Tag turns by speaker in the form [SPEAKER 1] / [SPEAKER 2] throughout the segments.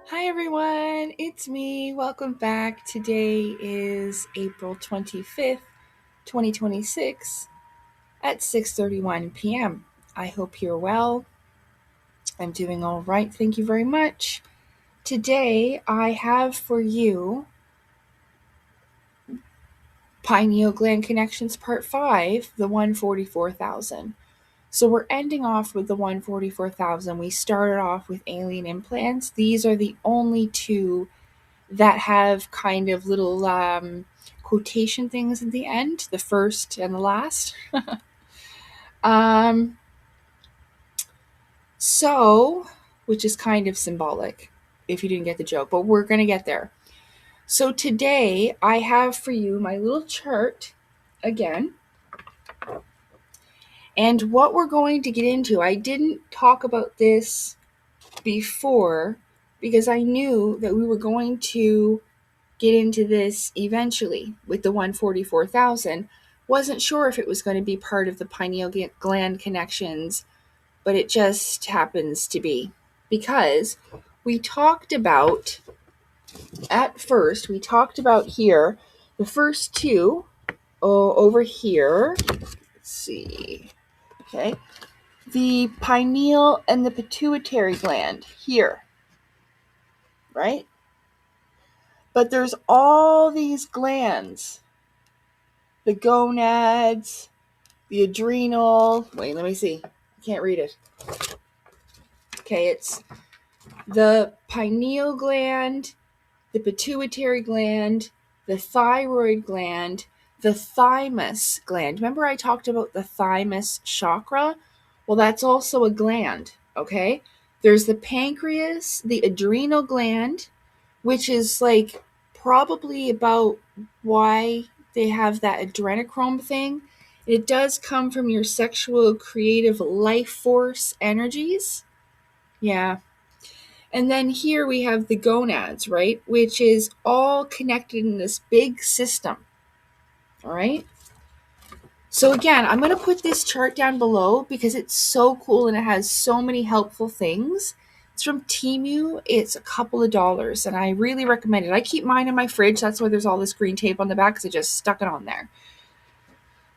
[SPEAKER 1] Hi everyone, it's me. Welcome back. Today is April 25th, 2026 at 6:31 p.m. I hope you're well. I'm doing all right. Thank you very much. Today I have for you Pineal Gland Connections Part 5, the 144,000. So we're ending off with the 144,000. We started off with alien implants. These are the only two that have kind of little quotation things at the end, the first and the last. So, which is kind of symbolic if you didn't get the joke, but we're going to get there. So today I have for you my little chart again. And what we're going to get into, I didn't talk about this before because I knew that we were going to get into this eventually with the 144,000. Wasn't sure if it was going to be part of the pineal gland connections, but it just happens to be, because we talked about, at first, we talked about here, the first two over here. Let's see. Okay. The pineal and the pituitary gland here, right? But there's all these glands, the gonads, the adrenal. Wait, let me see. I can't read it. Okay, it's the pineal gland, the pituitary gland, the thyroid gland, the thymus gland. Remember I talked about the thymus chakra? Well, that's also a gland, okay? There's the pancreas, the adrenal gland, which is like probably about why they have that adrenochrome thing. It does come from your sexual creative life force energies. Yeah. And then here we have the gonads, right? Which is all connected in this big system. All right. So again, I'm going to put this chart down below because it's so cool and it has so many helpful things. It's from Temu. It's a couple of dollars and I really recommend it. I keep mine in my fridge. That's why there's all this green tape on the back because I just stuck it on there.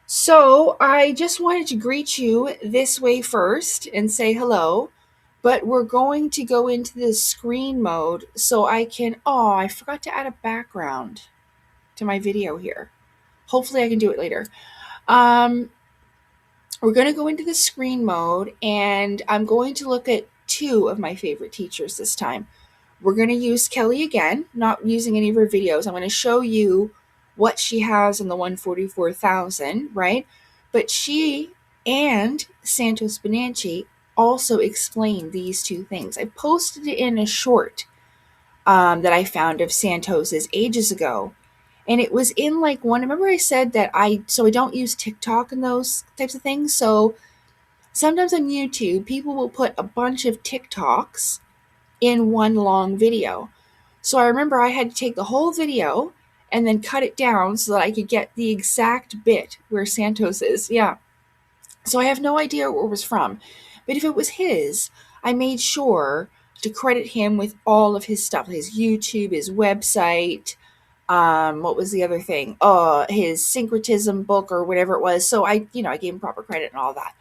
[SPEAKER 1] So I just wanted to greet you this way first and say hello. But we're going to go into the screen mode so I can, I forgot to add a background to my video here. Hopefully I can do it later. We're going to go into the screen mode and I'm going to look at two of my favorite teachers this time. We're going to use Kelly again, not using any of her videos. I'm going to show you what she has on the 144,000, right? But she and Santos Bonacci also explain these two things. I posted it in a short that I found of Santos's ages ago. And it was in like one, remember I said that I don't use TikTok and those types of things. So sometimes on YouTube, people will put a bunch of TikToks in one long video. So I remember I had to take the whole video and then cut it down so that I could get the exact bit where Santos is. Yeah. So I have no idea where it was from. But if it was his, I made sure to credit him with all of his stuff, his YouTube, his website, what was the other thing? His Syncretism book or whatever it was. So I gave him proper credit and all that.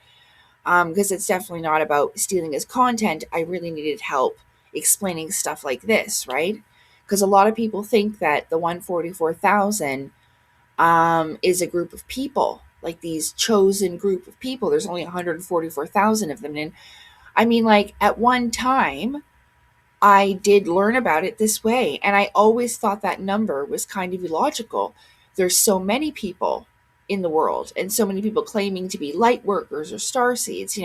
[SPEAKER 1] Because it's definitely not about stealing his content. I really needed help explaining stuff like this, right? Because a lot of people think that the 144,000 is a group of people, like these chosen group of people. There's only 144,000 of them. And I mean, like at one time, I did learn about it this way. And I always thought that number was kind of illogical. There's so many people in the world and so many people claiming to be light workers or starseeds.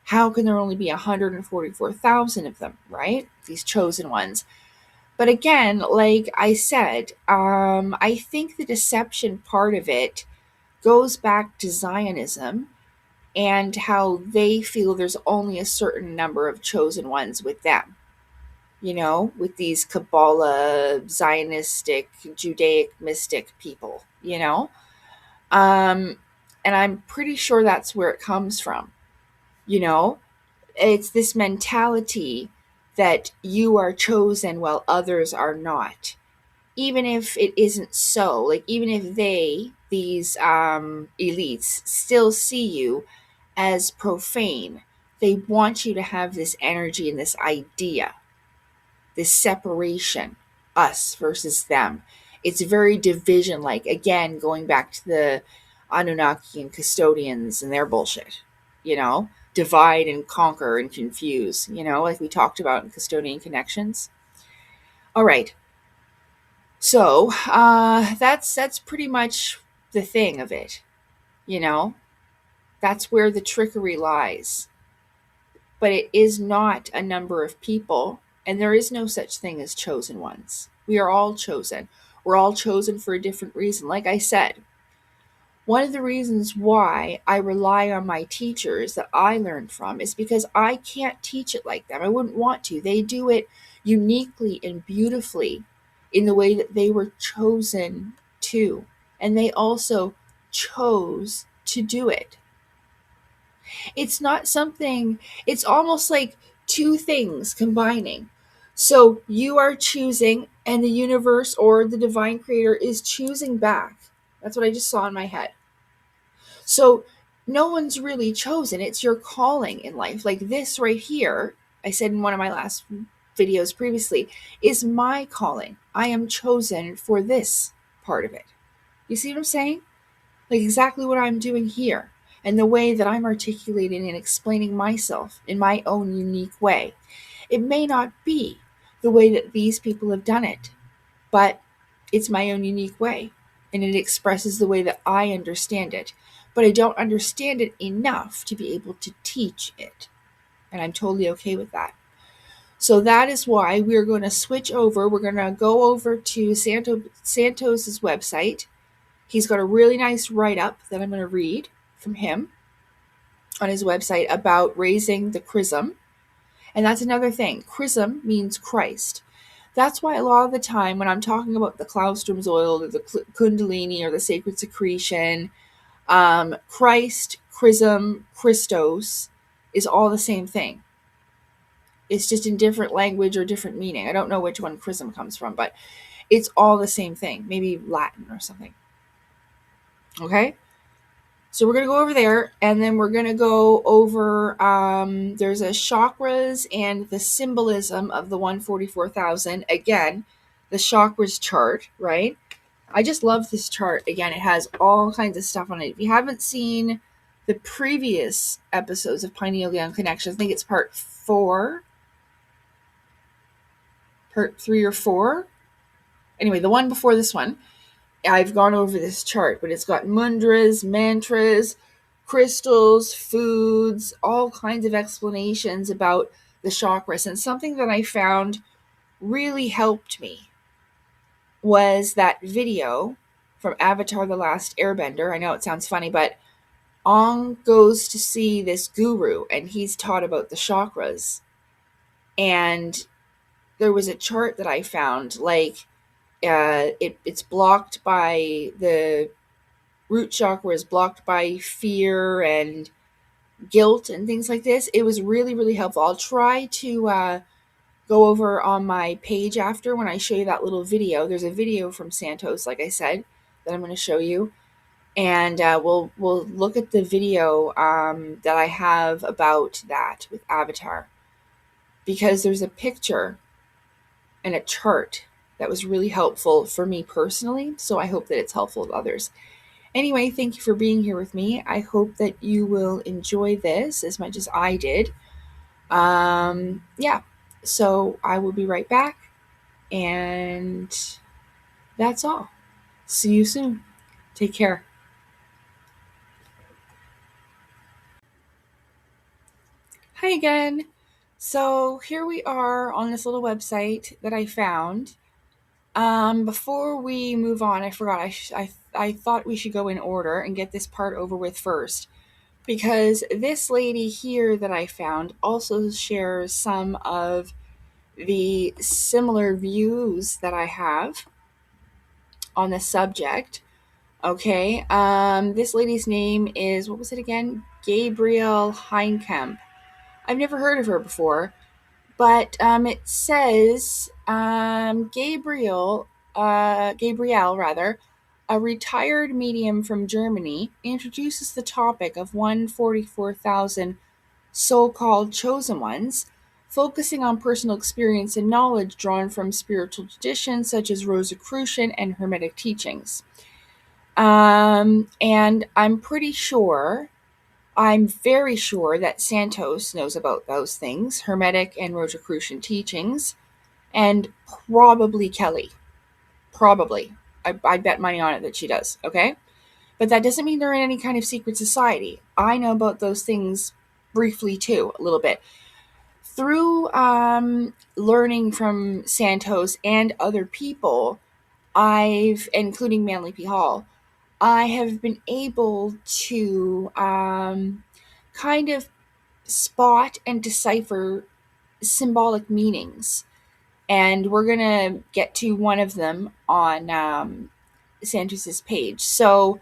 [SPEAKER 1] How can there only be 144,000 of them, right? These chosen ones. But again, like I said, I think the deception part of it goes back to Zionism and how they feel there's only a certain number of chosen ones with them. with these Kabbalah, Zionistic, Judaic mystic people, Um, and I'm pretty sure that's where it comes from, you know? It's this mentality that you are chosen while others are not. Even if it isn't so, like even if these elites, still see you as profane, they want you to have this energy and this idea, this separation, us versus them. It's very division like, again, going back to the Anunnaki and custodians and their bullshit, divide and conquer and confuse, like we talked about in custodian connections. All right. So that's pretty much the thing of it, you know. That's where the trickery lies. But it is not a number of people, and there is no such thing as chosen ones. We are all chosen. We're all chosen for a different reason. Like I said, one of the reasons why I rely on my teachers that I learned from is because I can't teach it like them. I wouldn't want to. They do it uniquely and beautifully in the way that they were chosen to. And they also chose to do it. It's not something, it's almost like two things combining. So you are choosing, and the universe or the divine creator is choosing back. That's what I just saw in my head. So no one's really chosen. It's your calling in life. Like this right here, I said in one of my last videos previously, is my calling. I am chosen for this part of it. You see what I'm saying? Like exactly what I'm doing here, and the way that I'm articulating and explaining myself in my own unique way. It may not be the way that these people have done it, but it's my own unique way, and it expresses the way that I understand it. But I don't understand it enough to be able to teach it, and I'm totally okay with that. So that is why we're going to switch over. We're going to go over to Santos's website. He's got a really nice write-up that I'm going to read from him on his website about raising the chrism. And that's another thing. Chrism means Christ. That's why a lot of the time when I'm talking about the Claustrum's oil or the Kundalini or the sacred secretion, Christ, chrism, Christos is all the same thing. It's just in different language or different meaning. I don't know which one chrism comes from, but it's all the same thing. Maybe Latin or something. Okay? So we're going to go over there, and then we're going to go over, there's a chakras and the symbolism of the 144,000. Again, the chakras chart, right? I just love this chart. Again, it has all kinds of stuff on it. If you haven't seen the previous episodes of Pineal Gland Connection, I think it's part 3 or 4. Anyway, the one before this one, I've gone over this chart, but it's got mudras, mantras, crystals, foods, all kinds of explanations about the chakras. And something that I found really helped me was that video from Avatar: The Last Airbender. I know it sounds funny, but Aang goes to see this guru, and he's taught about the chakras. And there was a chart that I found, like it's blocked by the root chakra, is blocked by fear and guilt and things like this. It was really, really helpful. I'll try to go over on my page after when I show you that little video. There's a video from Santos, like I said, that I'm going to show you. And we'll look at the video that I have about that with Avatar. Because there's a picture and a chart that was really helpful for me personally. So I hope that it's helpful to others. Anyway, thank you for being here with me. I hope that you will enjoy this as much as I did. Yeah, so I will be right back, and that's all. See you soon. Take care. Hi again. So here we are on this little website that I found. Before we move on, I forgot, I thought we should go in order and get this part over with first. Because this lady here that I found also shares some of the similar views that I have on the subject. Okay, this lady's name is, what was it again? Gabrielle Heinkamp. I've never heard of her before, but it says Gabrielle, rather, a retired medium from Germany, introduces the topic of 144,000 so-called chosen ones, focusing on personal experience and knowledge drawn from spiritual traditions such as Rosicrucian and Hermetic teachings. And I'm very sure that Santos knows about those things, Hermetic and Rosicrucian teachings, and probably Kelly. Probably. I'd bet money on it that she does, okay? But that doesn't mean they're in any kind of secret society. I know about those things briefly too, a little bit. Through learning from Santos and other people, including Manly P. Hall, I have been able to kind of spot and decipher symbolic meanings. And we're going to get to one of them on Santos's page. So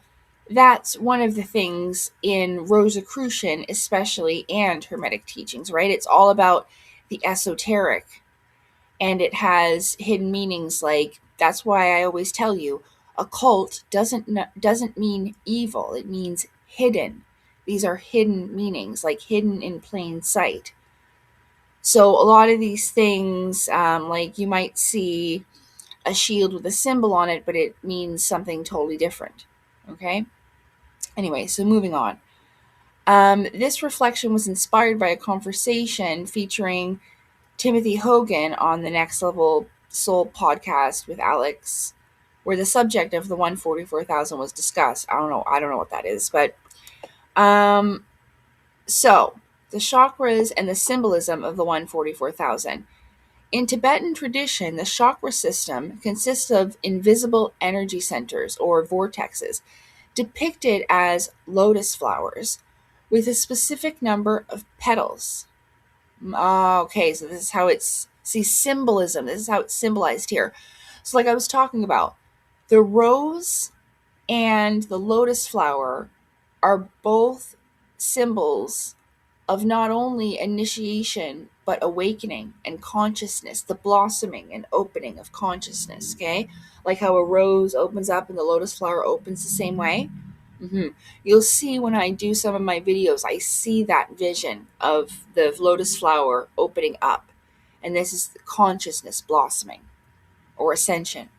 [SPEAKER 1] that's one of the things in Rosicrucian, especially, and Hermetic teachings, right? It's all about the esoteric, and it has hidden meanings. Like, that's why I always tell you, occult doesn't mean evil. It means hidden. These are hidden meanings, like hidden in plain sight. So a lot of these things, like you might see a shield with a symbol on it, but it means something totally different. Okay? Anyway, so moving on. This reflection was inspired by a conversation featuring Timothy Hogan on the Next Level Soul podcast with Alex, where the subject of the 144,000 was discussed. I don't know what that is, but so the chakras and the symbolism of the 144,000. In Tibetan tradition, the chakra system consists of invisible energy centers or vortexes, depicted as lotus flowers with a specific number of petals. Okay, so this is how symbolism. This is how it's symbolized here. So like I was talking about, the rose and the lotus flower are both symbols of not only initiation, but awakening and consciousness, the blossoming and opening of consciousness, okay? Like how a rose opens up and the lotus flower opens the same way. You'll see when I do some of my videos, I see that vision of the lotus flower opening up. And this is the consciousness blossoming or ascension.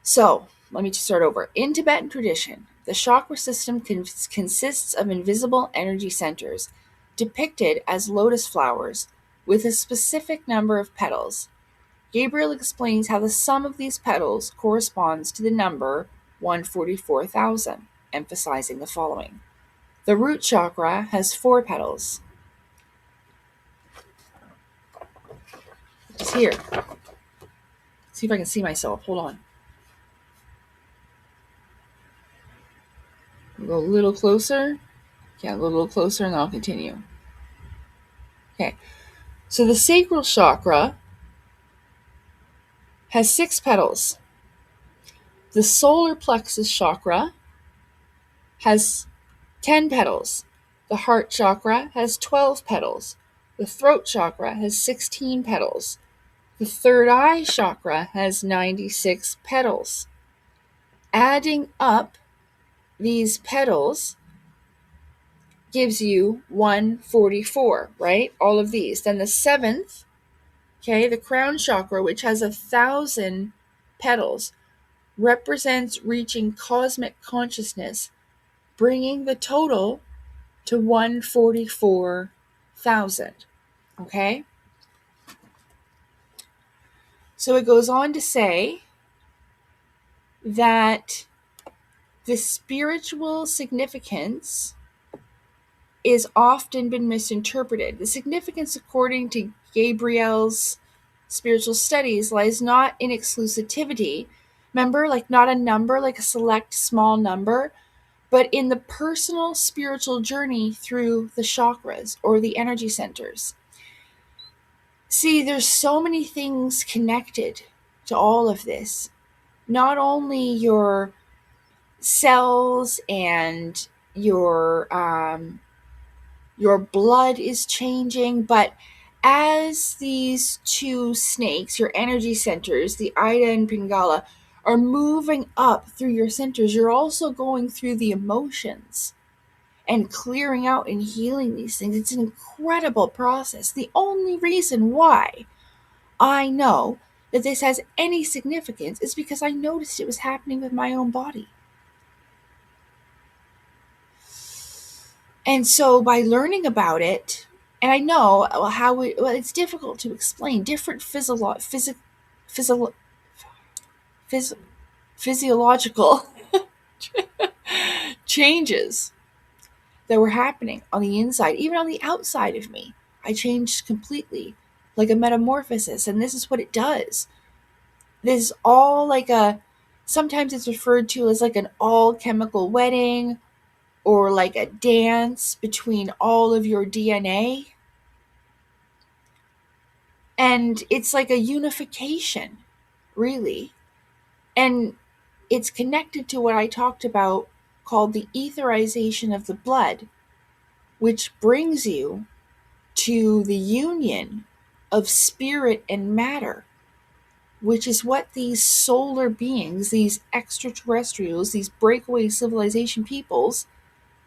[SPEAKER 1] So, let me just start over. In Tibetan tradition, the chakra system consists of invisible energy centers depicted as lotus flowers with a specific number of petals. Gabriel explains how the sum of these petals corresponds to the number 144,000, emphasizing the following. The root chakra has 4 petals. It's here. See if I can see myself. Hold on. I'll go a little closer. Yeah, a little closer, and then I'll continue. Okay. So the sacral chakra has 6 petals. The solar plexus chakra has 10 petals. The heart chakra has 12 petals. The throat chakra has 16 petals. The third eye chakra has 96 petals. Adding up these petals gives you 144, right? All of these. Then the 7th, okay, the crown chakra, which has 1,000 petals, represents reaching cosmic consciousness, bringing the total to 144,000. Okay? So it goes on to say that the spiritual significance is often been misinterpreted. The significance, according to Gabriel's spiritual studies, lies not in exclusivity. Remember, like not a number, like a select small number, but in the personal spiritual journey through the chakras or the energy centers. See, there's so many things connected to all of this. Not only your cells and your blood is changing, but as these two snakes, your energy centers, the Ida and Pingala, are moving up through your centers, you're also going through the emotions and clearing out and healing these things. It's an incredible process. The only reason why I know that this has any significance is because I noticed it was happening with my own body. And so by learning about it, and I know how it's difficult to explain different physiological changes that were happening on the inside, even on the outside of me. I changed completely, like a metamorphosis, and this is what it does. This is all like sometimes it's referred to as like an all chemical wedding, or like a dance between all of your DNA. And it's like a unification, really. And it's connected to what I talked about called the etherization of the blood, which brings you to the union of spirit and matter, which is what these solar beings, these extraterrestrials, these breakaway civilization peoples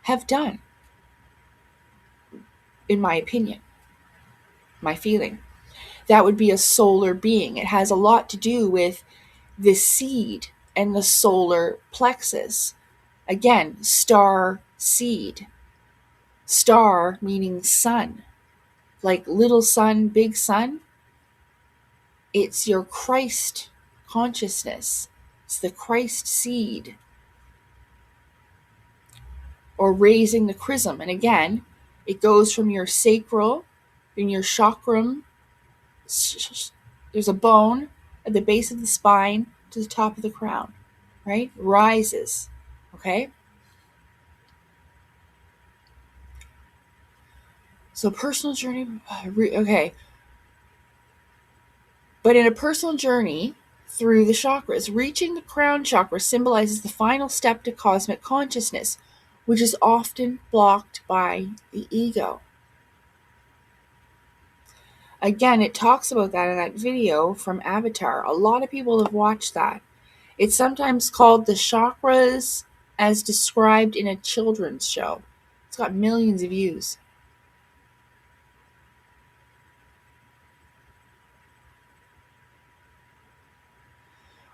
[SPEAKER 1] have done, in my opinion, my feeling. That would be a solar being. It has a lot to do with the seed and the solar plexus. Again, star seed. Star meaning sun. Like little sun, big sun. It's your Christ consciousness. It's the Christ seed. Or raising the chrism. And again, it goes from your sacral, in your chakram. There's a bone at the base of the spine to the top of the crown, right? Rises, okay? So personal journey, okay. But in a personal journey through the chakras, reaching the crown chakra symbolizes the final step to cosmic consciousness, which is often blocked by the ego. Again, it talks about that in that video from Avatar. A lot of people have watched that. It's sometimes called the chakras as described in a children's show. It's got millions of views.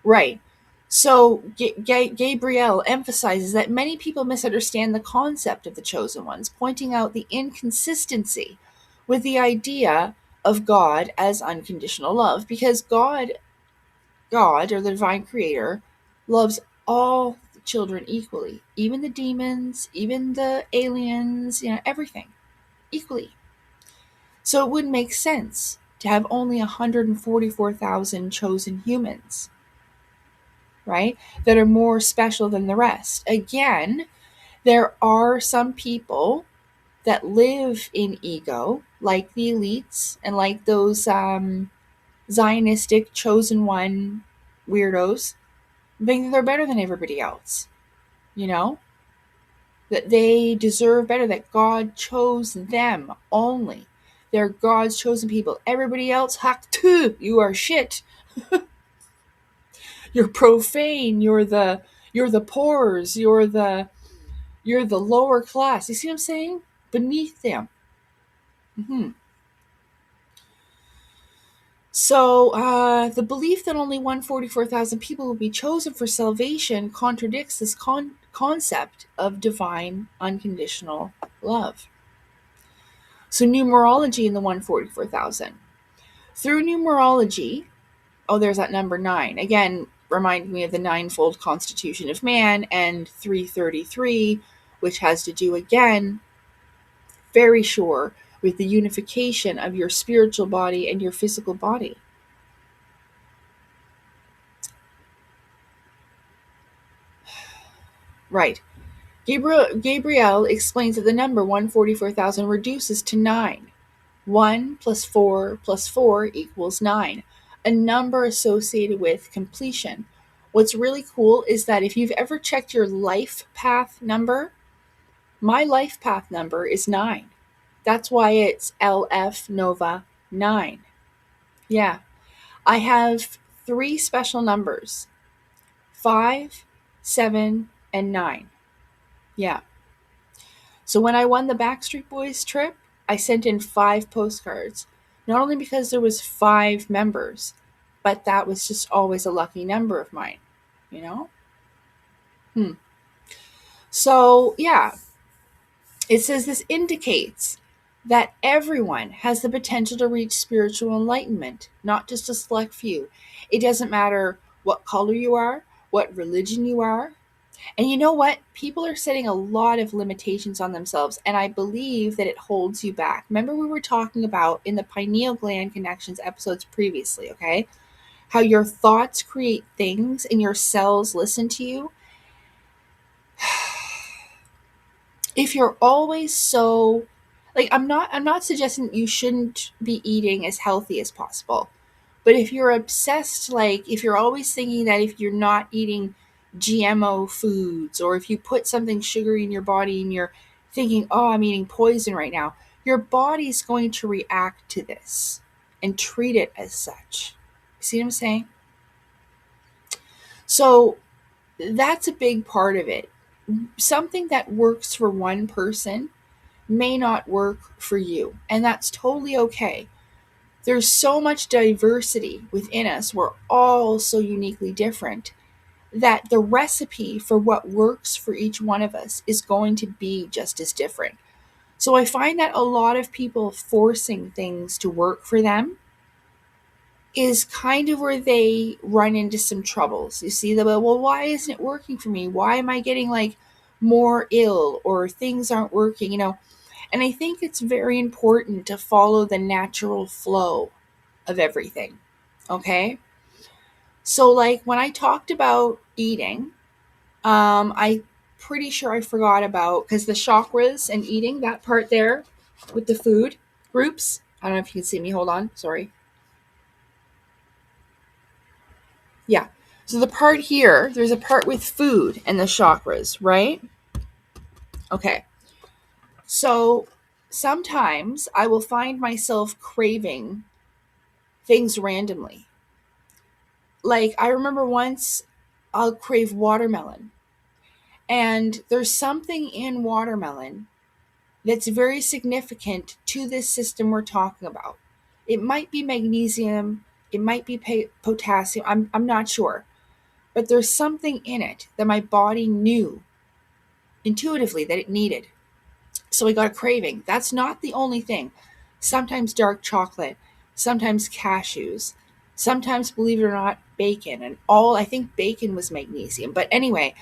[SPEAKER 1] Right. So Gabriel emphasizes that many people misunderstand the concept of the chosen ones, pointing out the inconsistency with the idea of God as unconditional love, because God or the divine creator loves all the children equally, even the demons, even the aliens, everything equally. So it wouldn't make sense to have only 144,000 chosen humans, right, that are more special than the rest. Again, there are some people that live in ego, like the elites and like those Zionistic chosen one weirdos, think that they're better than everybody else, that they deserve better, that God chose them only. They're God's chosen people. Everybody else, you are shit. You're profane. You're the poors. You're the lower class. You see what I'm saying? Beneath them. Mm-hmm. So the belief that only 144,000 people will be chosen for salvation contradicts this concept of divine unconditional love. So numerology in the 144,000. Through numerology, there's that number 9. Again, reminding me of the ninefold constitution of man, and 333, which has to do, again, very sure, with the unification of your spiritual body and your physical body. Right. Gabriel explains that the number 144,000 reduces to 9, 1 plus 4 plus 4 equals 9, a number associated with completion. What's really cool is that if you've ever checked your life path number, my life path number is 9. That's why it's LF Nova 9. Yeah. I have 3 special numbers: 5, 7, and 9. Yeah. So when I won the Backstreet Boys trip, I sent in 5 postcards. Not only because there was 5 members, but that was just always a lucky number of mine, you know? So, yeah, it says this indicates that everyone has the potential to reach spiritual enlightenment, not just a select few. It doesn't matter what color you are, what religion you are. And you know what? People are setting a lot of limitations on themselves, and I believe that it holds you back. Remember, we were talking about in the pineal gland connections episodes previously, okay? How your thoughts create things and your cells listen to you. If you're always so I'm not suggesting you shouldn't be eating as healthy as possible. But if you're obsessed, like if you're always thinking that if you're not eating GMO foods, or if you put something sugary in your body and you're thinking, oh, I'm eating poison right now, your body's going to react to this and treat it as such. See what I'm saying? So that's a big part of it. Something that works for one person may not work for you, and that's totally okay. There's so much diversity within us. We're all so uniquely different that the recipe for what works for each one of us is going to be just as different. So I find that a lot of people forcing things to work for them is kind of where they run into some troubles. You see, well, why isn't it working for me? Why am I getting like more ill, or things aren't working, And I think it's very important to follow the natural flow of everything. Okay? So like when I talked about eating, I pretty sure I forgot about, because the chakras and eating, that part there with the food groups. I don't know if you can see me. Hold on. Sorry. Yeah. So the part here, there's a part with food and the chakras, right? Okay. So sometimes I will find myself craving things randomly. Like I remember once I'll crave watermelon. And there's something in watermelon that's very significant to this system we're talking about. It might be magnesium, it might be potassium, I'm not sure. But there's something in it that my body knew intuitively that it needed. So I got a craving. That's not the only thing. Sometimes dark chocolate, sometimes cashews, sometimes, believe it or not, bacon. And I think bacon was magnesium. But anyway,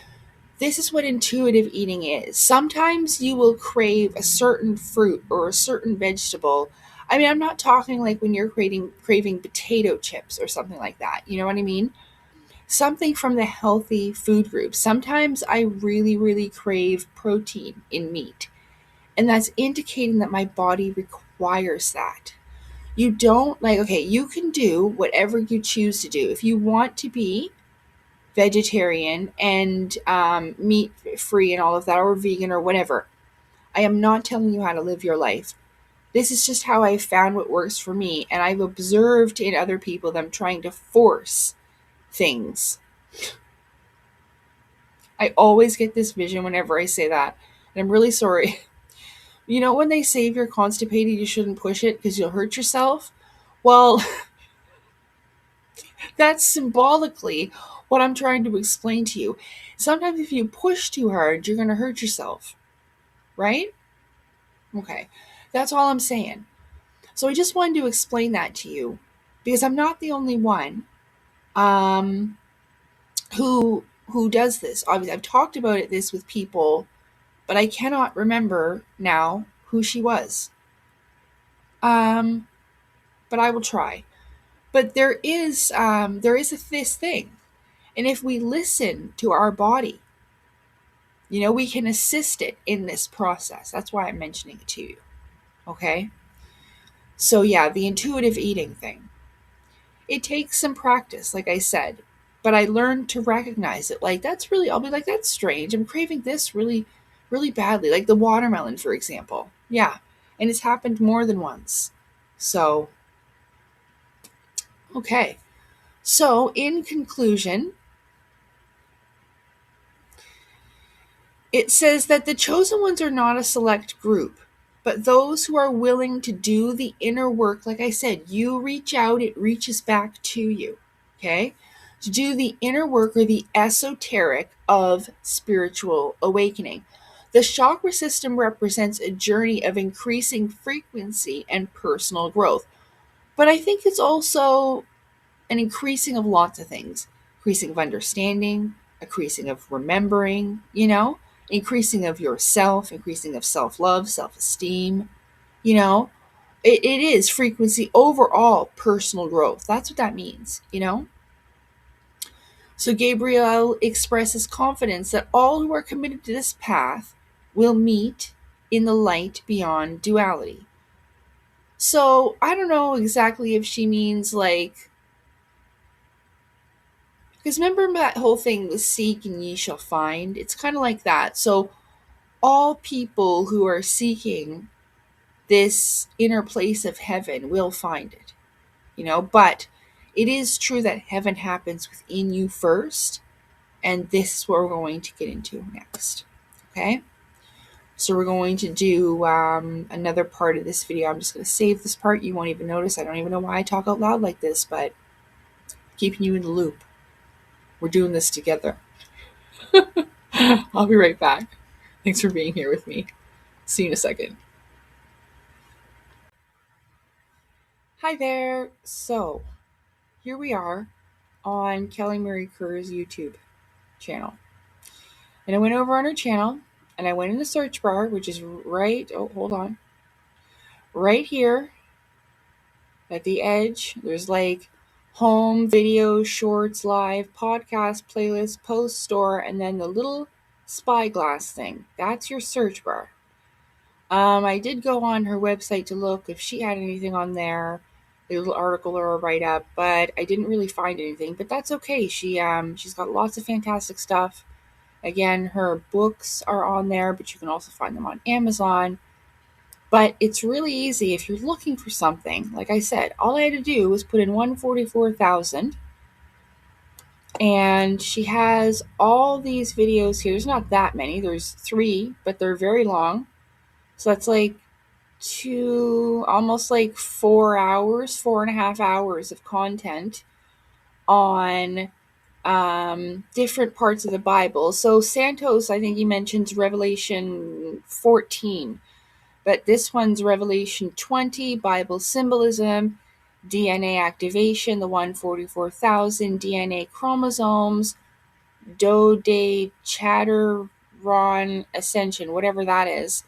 [SPEAKER 1] this is what intuitive eating is. Sometimes you will crave a certain fruit or a certain vegetable. I mean, I'm not talking like when you're craving potato chips or something like that. You know what I mean? Something from the healthy food group. Sometimes I really, really crave protein in meat. And that's indicating that my body requires that. You don't okay, you can do whatever you choose to do. If you want to be vegetarian and meat free and all of that, or vegan or whatever, I am not telling you how to live your life. This is just how I found what works for me. And I've observed in other people them trying to force things. I always get this vision whenever I say that. And I'm really sorry. You know, when they say if you're constipated, you shouldn't push it because you'll hurt yourself? Well, that's symbolically what I'm trying to explain to you. Sometimes if you push too hard, you're going to hurt yourself. Right? Okay. That's all I'm saying. So I just wanted to explain that to you because I'm not the only one who does this. Obviously, I've talked about this with people, but I cannot remember now who she was. But I will try. But there is this thing, and if we listen to our body, we can assist it in this process. That's why I'm mentioning it to you. Okay. So yeah, the intuitive eating thing. It takes some practice, like I said, but I learned to recognize it. Like, that's really, I'll be like, that's strange. I'm craving this really, really badly. Like the watermelon, for example. Yeah. And it's happened more than once. So, okay. So, in conclusion, it says that the chosen ones are not a select group, but those who are willing to do the inner work. Like I said, you reach out, it reaches back to you. Okay? To do the inner work or the esoteric of spiritual awakening. The chakra system represents a journey of increasing frequency and personal growth. But I think it's also an increasing of lots of things: increasing of understanding, increasing of remembering, increasing of yourself, increasing of self-love, self-esteem. you know it is frequency, overall personal growth. That's what that means. So Gabriel expresses confidence that all who are committed to this path will meet in the light beyond duality. So I don't know exactly if she means like, because remember that whole thing, the seek and ye shall find? It's kind of like that. So all people who are seeking this inner place of heaven will find it. But it is true that heaven happens within you first. And this is what we're going to get into next. Okay? So we're going to do another part of this video. I'm just going to save this part. You won't even notice. I don't even know why I talk out loud like this, but keeping you in the loop. We're doing this together. I'll be right back. Thanks for being here with me. See you in a second. Hi there. So, here we are on Kelly Marie Kerr's YouTube channel. And I went over on her channel and I went in the search bar, which is right here at the edge. There's like home, video, shorts, live, podcast, playlist, post, store, and then the little spyglass thing. That's your search bar. I did go on her website to look if she had anything on there, a little article or a write up, but I didn't really find anything. But that's okay. She's got lots of fantastic stuff. Again, her books are on there, but you can also find them on Amazon. But it's really easy if you're looking for something. Like I said, all I had to do was put in 144,000. And she has all these videos here. There's not that many. There's 3, but they're very long. So that's like almost like 4.5 hours of content on different parts of the Bible. So Santos, I think he mentions Revelation 14, but this one's Revelation 20, Bible symbolism, DNA activation, the 144,000, DNA chromosomes, Dode Chatteron ascension, whatever that is.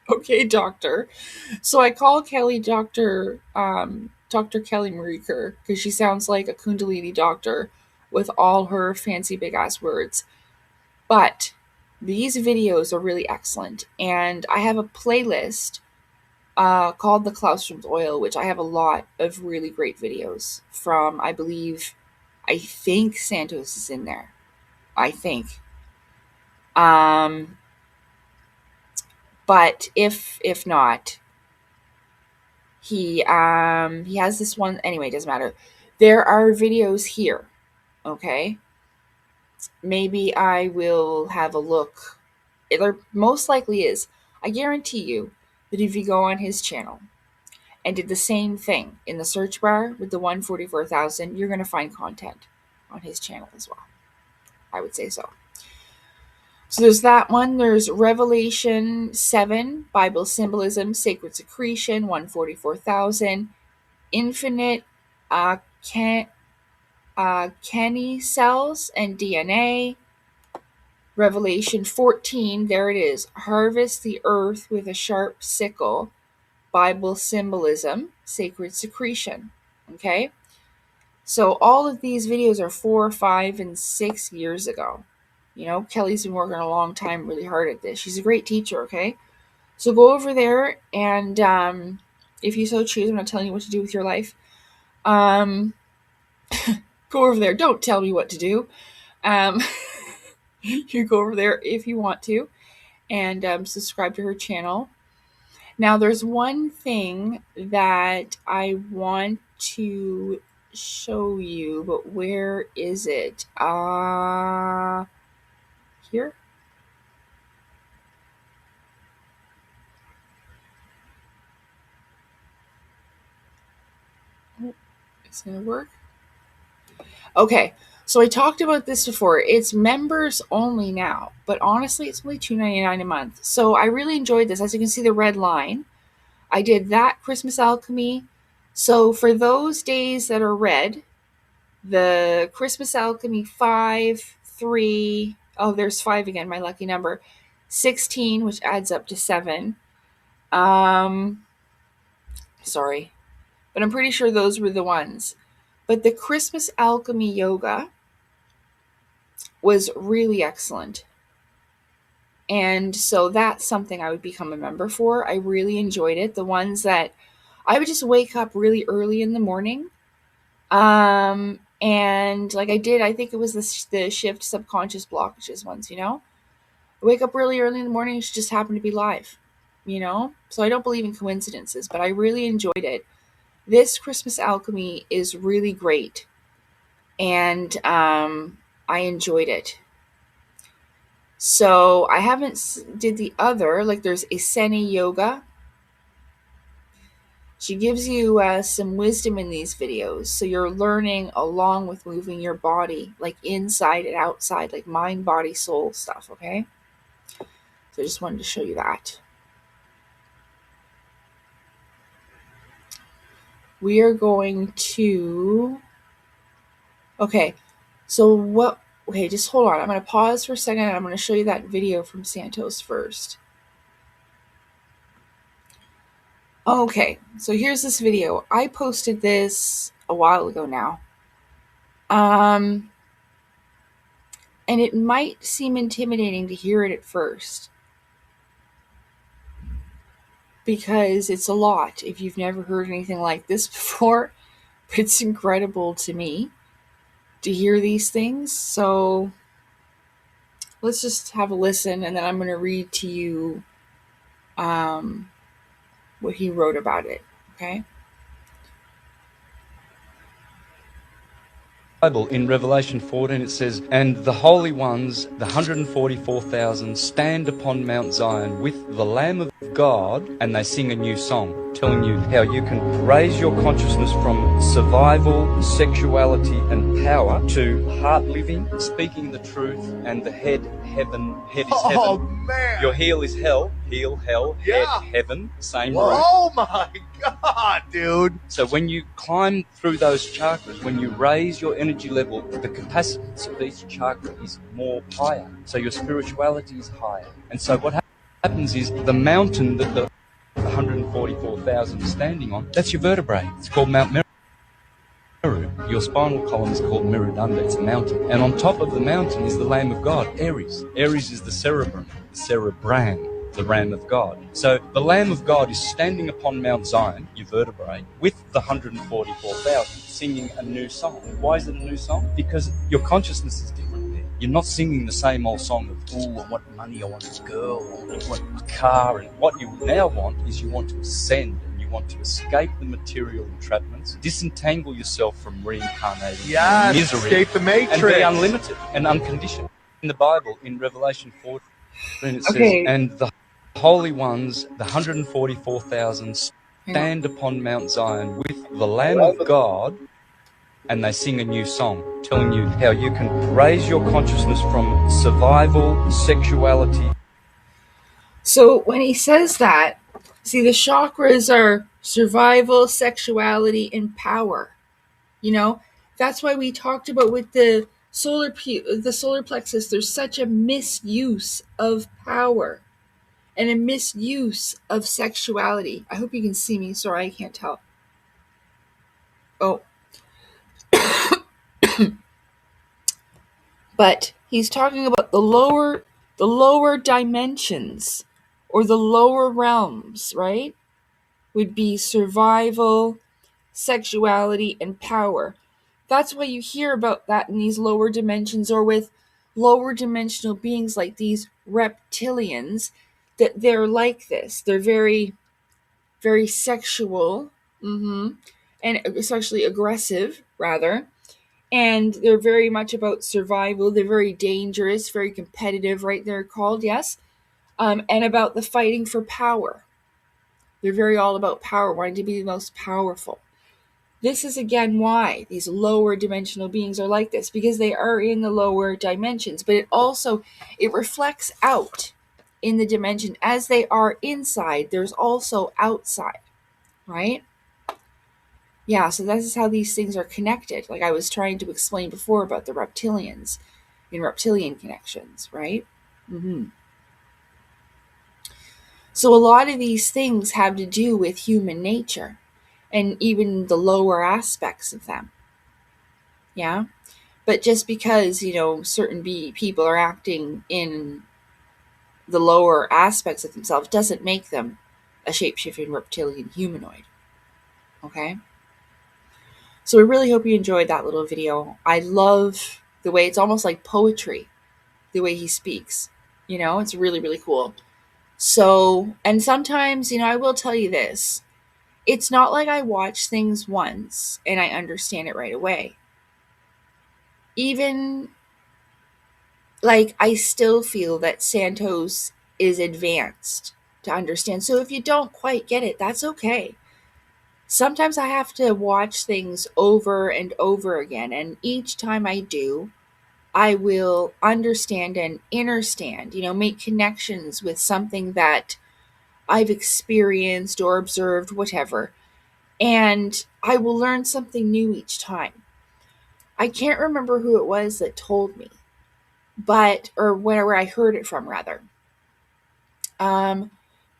[SPEAKER 1] Okay, doctor. So I call Kelly Dr. Kelly Marie Kerr because she sounds like a Kundalini doctor with all her fancy big ass words. But these videos are really excellent. And I have a playlist called The Claustrum's Oil, which I have a lot of really great videos from, I think Santos is in there. I think. But if not, he has this one. Anyway, it doesn't matter. There are videos here. Okay. Maybe I will have a look. There most likely is. I guarantee you that if you go on his channel and did the same thing in the search bar with the 144,000, you're going to find content on his channel as well. I would say so. So there's that one. There's Revelation 7, Bible symbolism, sacred secretion, 144,000, infinite Kenny cells and DNA. Revelation 14, there it is. Harvest the earth with a sharp sickle, Bible symbolism, sacred secretion. Okay? So all of these videos are 4, 5, and 6 years ago. Kelly's been working a long time really hard at this. She's a great teacher, okay? So go over there, and if you so choose, I'm not telling you what to do with your life. Go over there. Don't tell me what to do. You go over there if you want to, and subscribe to her channel. Now, there's one thing that I want to show you, but where is it? Here? Oh, it's going to work. Okay, so I talked about this before. It's members only now, but honestly, it's only $2.99 a month. So I really enjoyed this. As you can see, the red line. I did that Christmas Alchemy. So for those days that are red, the Christmas Alchemy 5, 3, oh, there's 5 again, my lucky number, 16, which adds up to 7. Sorry, but I'm pretty sure those were the ones. But the Christmas Alchemy Yoga was really excellent. And so that's something I would become a member for. I really enjoyed it. The ones that I would just wake up really early in the morning. And like I did, I think it was the shift subconscious blockages ones, I wake up really early in the morning. It just happened to be live, So I don't believe in coincidences, but I really enjoyed it. This Christmas Alchemy is really great. And I enjoyed it. So I haven't did the other, like there's Aseni Yoga. She gives you some wisdom in these videos. So you're learning along with moving your body, like inside and outside, like mind, body, soul stuff, okay? So I just wanted to show you that. We are going to... Okay, so okay, just hold on. I'm going to pause for a second and I'm going to show you that video from Santos first. Okay, so here's this video. I posted this a while ago now. And it might seem intimidating to hear it at first, because it's a lot if you've never heard anything like this before. But it's incredible to me to hear these things. So let's just have a listen, and then I'm going to read to you what he wrote about it, okay?
[SPEAKER 2] Bible in Revelation 14 it says, and the holy ones, the 144,000, stand upon Mount Zion with the Lamb of God, and they sing a new song, telling you how you can raise your consciousness from survival, sexuality, and power to heart living, speaking the truth, and the head, heaven. Head is heaven.
[SPEAKER 3] Oh, man.
[SPEAKER 2] Your heel is hell. Heel, hell, head, heaven. Same root.
[SPEAKER 3] Oh my God, dude.
[SPEAKER 2] So when you climb through those chakras, when you raise your energy level, the capacitance of each chakra is more higher. So your spirituality is higher. And so what happens is the mountain that the 144,000 are standing on, that's your vertebrae. It's called Mount Meru. Your spinal column is called Meridunda. It's a mountain. And on top of the mountain is the Lamb of God, Aries. Aries is the cerebrum, the cerebran, the Ram of God. So the Lamb of God is standing upon Mount Zion, your vertebrae, with the 144,000, singing a new song. Why is it a new song? Because your consciousness is different there. You're not singing the same old song of, ooh, I want money, I want a girl, I want a car. And what you now want is you want to ascend, and you want to escape the material entrapments, disentangle yourself from reincarnating misery,
[SPEAKER 3] escape the matrix,
[SPEAKER 2] and be unlimited and unconditioned. In the Bible, in Revelation 14, it says, and the holy ones, the 144,000, stand upon Mount Zion with the Lamb of God, and they sing a new song, telling you how you can raise your consciousness from survival, sexuality.
[SPEAKER 1] So when he says that, see, the chakras are survival, sexuality, and power. That's why we talked about with the solar plexus, there's such a misuse of power and a misuse of sexuality. I hope you can see me. Sorry, I can't tell. Oh. But he's talking about the lower dimensions, or the lower realms, right, would be survival, sexuality, and power. That's why you hear about that in these lower dimensions, or with lower dimensional beings like these reptilians, that they're like this. They're very, very sexual, and especially aggressive, rather. And they're very much about survival. They're very dangerous, very competitive, right? They're called, yes. And about the fighting for power. They're very all about power, wanting to be the most powerful. This is again why these lower dimensional beings are like this, because they are in the lower dimensions, but it reflects out in the dimension. As they are inside, there's also outside, right? Yeah, so this is how these things are connected. Like I was trying to explain before about the reptilians and reptilian connections, right? So a lot of these things have to do with human nature and even the lower aspects of them. Yeah. But just because, certain people are acting in the lower aspects of themselves doesn't make them a shape-shifting reptilian humanoid. Okay? So I really hope you enjoyed that little video. I love the way it's almost like poetry, the way he speaks. It's really, really cool. So, and sometimes, I will tell you this. It's not like I watch things once and I understand it right away. Even, like, I still feel that Santos is advanced to understand. So if you don't quite get it, that's okay. Sometimes I have to watch things over and over again. And each time I do, I will understand and understand, make connections with something that I've experienced or observed, whatever. And I will learn something new each time. I can't remember who it was that told me, or where I heard it from, rather. But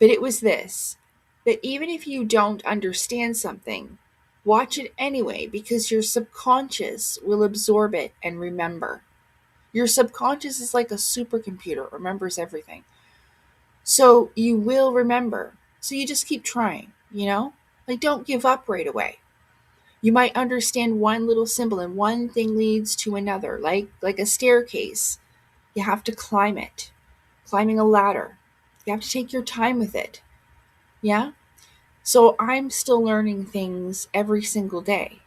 [SPEAKER 1] it was this, that even if you don't understand something, watch it anyway, because your subconscious will absorb it and remember. Your subconscious is like a supercomputer, it remembers everything. So you will remember. So you just keep trying, Like, don't give up right away. You might understand one little symbol and one thing leads to another, like a staircase. You have to climb it. Climbing a ladder. You have to take your time with it. Yeah? So I'm still learning things every single day.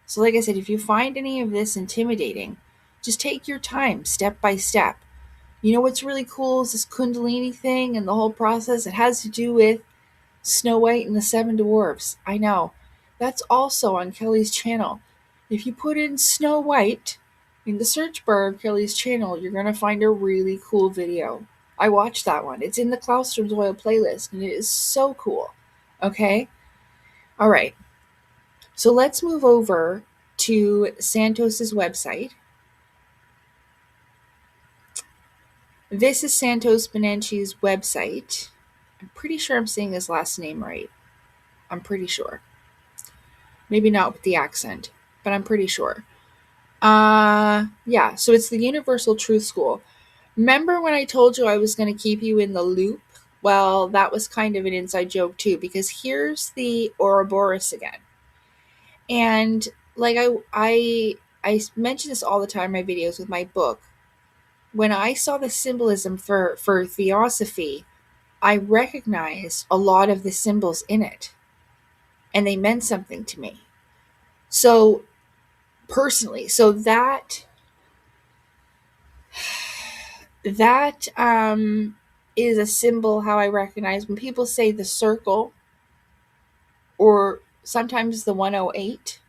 [SPEAKER 1] So like I said, if you find any of this intimidating, just take your time, step by step. What's really cool is this Kundalini thing and the whole process. It has to do with Snow White and the Seven Dwarfs. I know. That's also on Kelly's channel. If you put in Snow White in the search bar of Kelly's channel, you're going to find a really cool video. I watched that one. It's in the Claustrum's Oil playlist, and it is so cool. Okay? All right. So let's move over to Santos's website. This is Santos Bonacci's website. I'm pretty sure I'm saying his last name right. I'm pretty sure. Maybe not with the accent, but I'm pretty sure. Yeah, so it's the Universal Truth School. Remember when I told you I was going to keep you in the loop? Well, that was kind of an inside joke too, because here's the Ouroboros again. And like I mention this all the time in my videos with my book. When I saw the symbolism for Theosophy, I recognized a lot of the symbols in it, and they meant something to me. So personally, that is a symbol how I recognize when people say the circle, or sometimes the 108.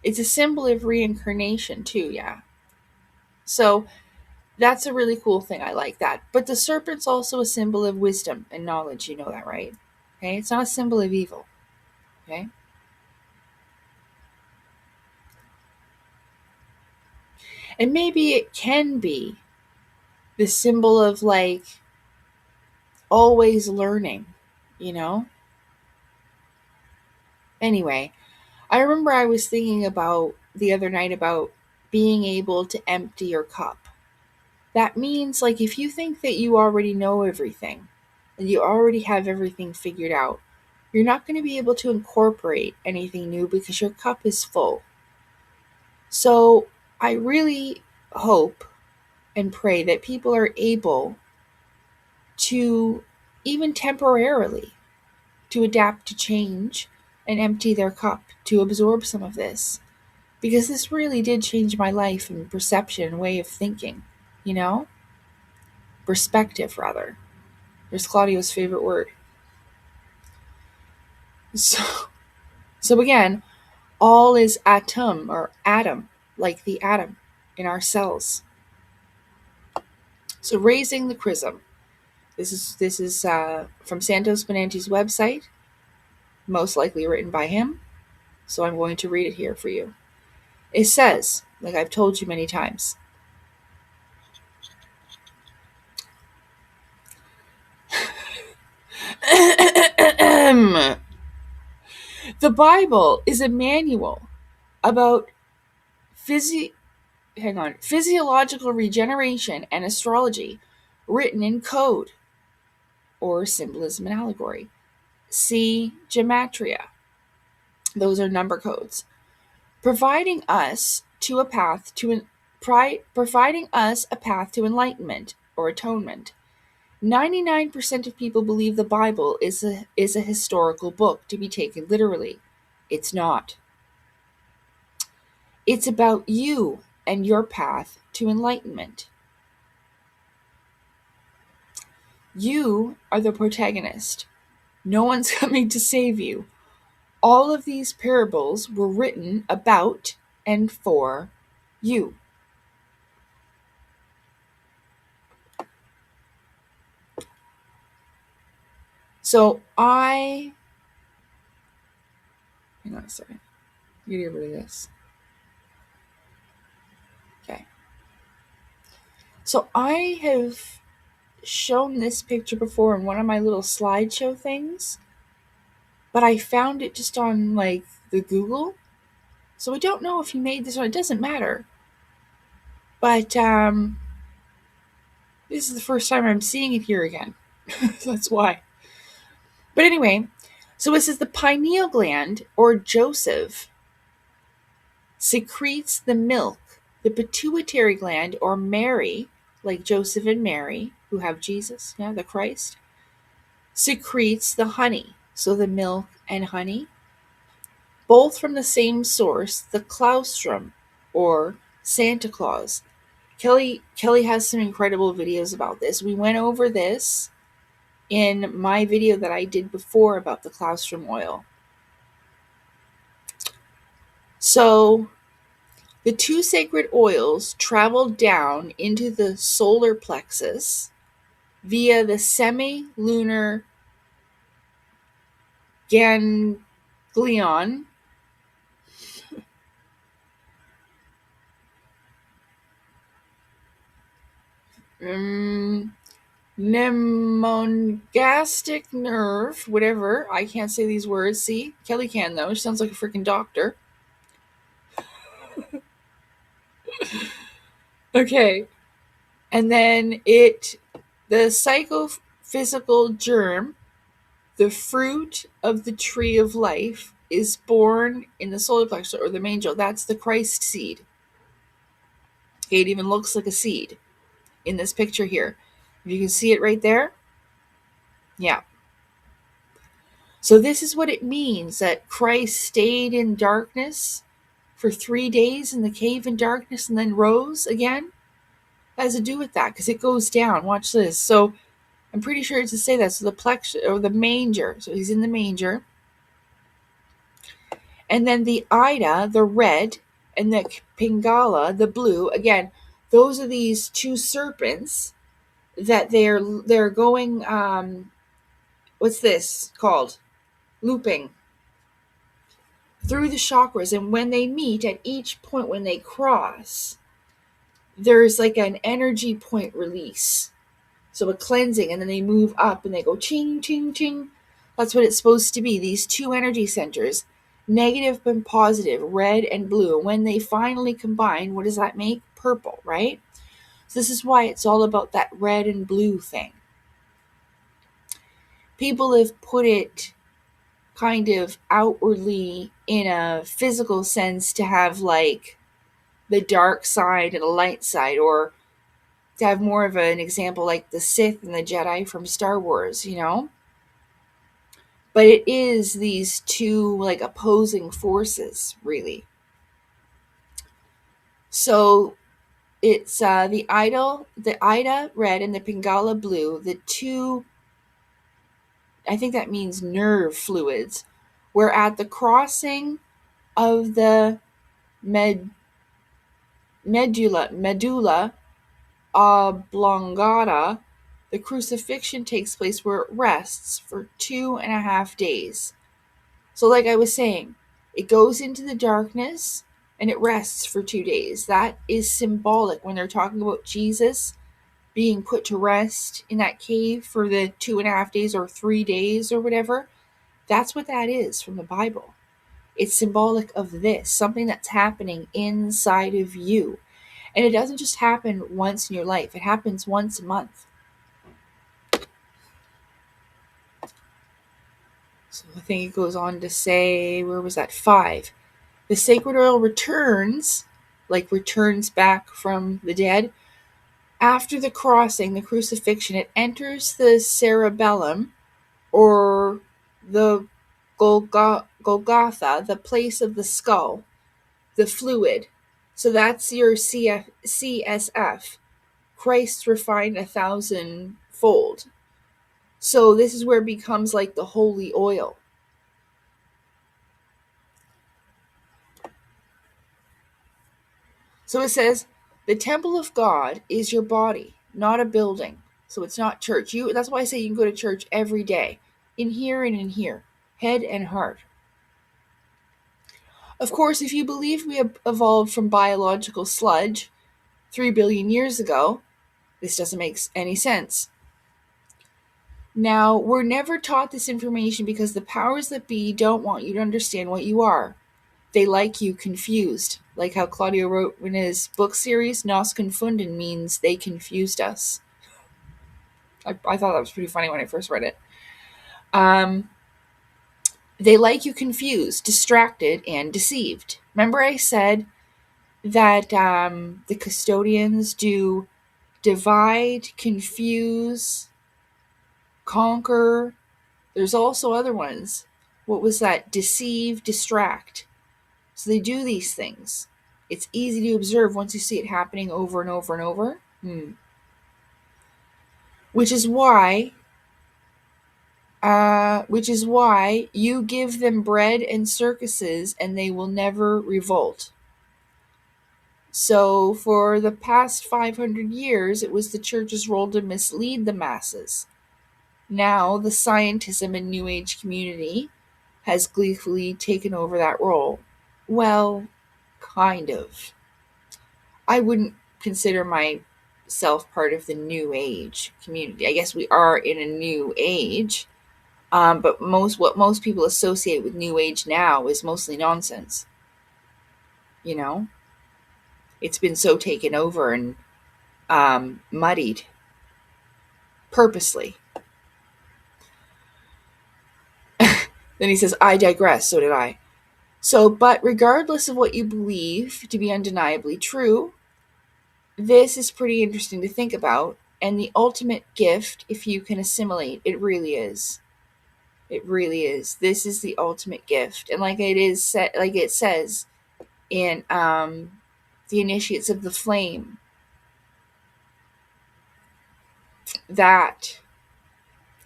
[SPEAKER 1] It's a symbol of reincarnation too, yeah. So that's a really cool thing. I like that. But the serpent's also a symbol of wisdom and knowledge. You know that, right? Okay, it's not a symbol of evil. Okay. And maybe it can be the symbol of, like, always learning, Anyway, I remember I was thinking about the other night about being able to empty your cup. That means, like, if you think that you already know everything and you already have everything figured out, you're not going to be able to incorporate anything new because your cup is full. So I really hope and pray that people are able to, even temporarily, to adapt to change and empty their cup to absorb some of this. Because this really did change my life and perception and way of thinking, you know? Perspective, rather. There's Claudio's favorite word. So again, all is atom or atom, like the atom in our cells. So raising the chrism. This is from Santos Bonacci's website, most likely written by him. So I'm going to read it here for you. It says, like I've told you many times, the Bible is a manual about physiological regeneration and astrology, written in code, or symbolism and allegory. See gematria. Those are number codes. Providing us a path to enlightenment or atonement. 99% of people believe the Bible is a historical book to be taken literally. It's not. It's about you and your path to enlightenment. You are the protagonist. No one's coming to save you. All of these parables were written about and for you. So hang on a second. You get rid of this. Okay. So I have shown this picture before in one of my little slideshow things, but I found it just on like the Google. So I don't know if he made this or it doesn't matter. But this is the first time I'm seeing it here again. So that's why. But anyway, so it says the pineal gland, or Joseph, secretes the milk. The pituitary gland, or Mary, like Joseph and Mary, who have Jesus, the Christ, secretes the honey. So the milk and honey, both from the same source, the claustrum, or Santa Claus. Kelly has some incredible videos about this. We went over this in my video that I did before about the claustrum oil. So the two sacred oils travel down into the solar plexus via the semi-lunar ganglion mnemogastric nerve, whatever. I can't say these words. See? Kelly can, though. She sounds like a freaking doctor. Okay. And then the psychophysical germ, the fruit of the tree of life, is born in the solar plexus, or the mantle. That's the Christ seed. It even looks like a seed in this picture here. If you can see it right there. Yeah. So this is what it means that Christ stayed in darkness for 3 days in the cave in darkness and then rose again. It has to do with that because it goes down. Watch this. So I'm pretty sure it's to say that. So the plexus, or the manger. So he's in the manger. And then the Ida, the red, and the Pingala, the blue. Again, those are these two serpents that they're going, what's this called? Looping through the chakras. And when they meet at each point, when they cross, there's like an energy point release. So a cleansing, and then they move up and they go ching, ching, ching. That's what it's supposed to be. These two energy centers, negative and positive, red and blue. And when they finally combine, what does that make? Purple, right? So this is why it's all about that red and blue thing. People have put it kind of outwardly in a physical sense to have like the dark side and a light side, or to have more of an example like the Sith and the Jedi from Star Wars, you know? But it is these two like opposing forces, really. So it's the Ida red and the Pingala blue, the two, I think that means nerve fluids, were at the crossing of the medulla oblongata. The crucifixion takes place where it rests for 2.5 days. So like I was saying, it goes into the darkness and it rests for 2 days. That is symbolic when they're talking about Jesus being put to rest in that cave for the 2.5 days or 3 days or whatever. That's what that is from the Bible. It's symbolic of this, something that's happening inside of you. And it doesn't just happen once in your life. It happens once a month. So I think it goes on to say, where was that? 5. The sacred oil returns, like returns back from the dead. After the crossing, the crucifixion, it enters the cerebellum, or the Golgotha, the place of the skull, the fluid. So that's your CSF. Christ refined 1,000-fold. So this is where it becomes like the holy oil. So it says, the temple of God is your body, not a building. So it's not church. That's why I say you can go to church every day. In here and in here. Head and heart. Of course, if you believe we have evolved from biological sludge 3 billion years ago, this doesn't make any sense. Now, we're never taught this information because the powers that be don't want you to understand what you are. They like you confused. Like how Claudio wrote in his book series, Nos confunden means they confused us. I thought that was pretty funny when I first read it. They like you confused, distracted, and deceived. Remember I said that the custodians do divide, confuse, conquer. There's also other ones. What was that? Deceive, distract. So they do these things. It's easy to observe once you see it happening over and over and over. Which is why you give them bread and circuses and they will never revolt. So for the past 500 years, it was the church's role to mislead the masses. Now the scientism and New Age community has gleefully taken over that role. Well, kind of. I wouldn't consider myself part of the New Age community. I guess we are in a New Age, but what most people associate with New Age now is mostly nonsense. You know? It's been so taken over and muddied purposely. Then he says, I digress, so did I. So, but regardless of what you believe to be undeniably true, this is pretty interesting to think about. And the ultimate gift, if you can assimilate, it really is. It really is. This is the ultimate gift. And like it says in the Initiates of the Flame, that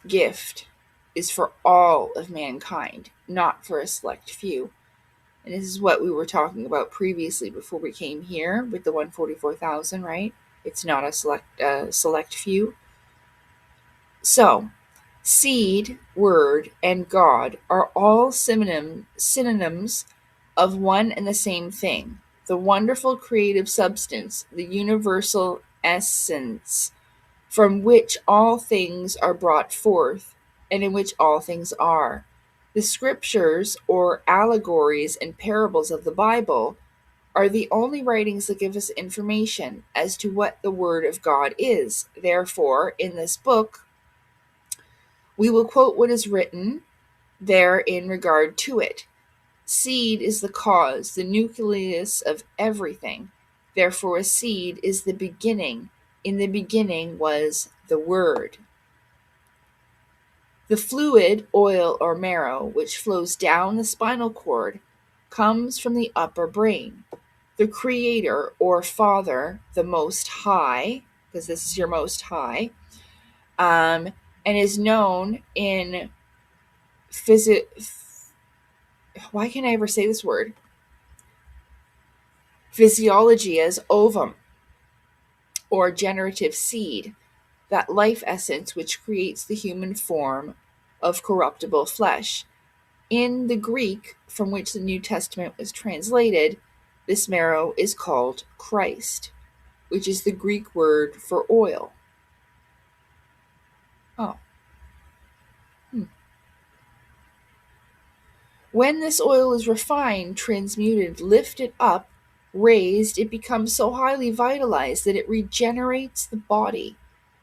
[SPEAKER 1] gift is for all of mankind, not for a select few. And this is what we were talking about previously before we came here with the 144,000, right? It's not a select few. So, seed, word, and God are all synonyms of one and the same thing. The wonderful creative substance, the universal essence, from which all things are brought forth, and in which all things are. The scriptures, or allegories and parables of the Bible, are the only writings that give us information as to what the Word of God is. Therefore, in this book, we will quote what is written there in regard to it. Seed is the cause, the nucleus of everything. Therefore, a seed is the beginning. In the beginning was the Word. The fluid, oil, or marrow, which flows down the spinal cord, comes from the upper brain. The Creator or Father, the Most High, because this is your Most High, and is known in why can't I ever say this word? Physiology as ovum, or generative seed, that life essence which creates the human form of corruptible flesh. In the Greek, from which the New Testament was translated, this marrow is called Christ, which is the Greek word for oil. Oh. When this oil is refined, transmuted, lifted up, raised, it becomes so highly vitalized that it regenerates the body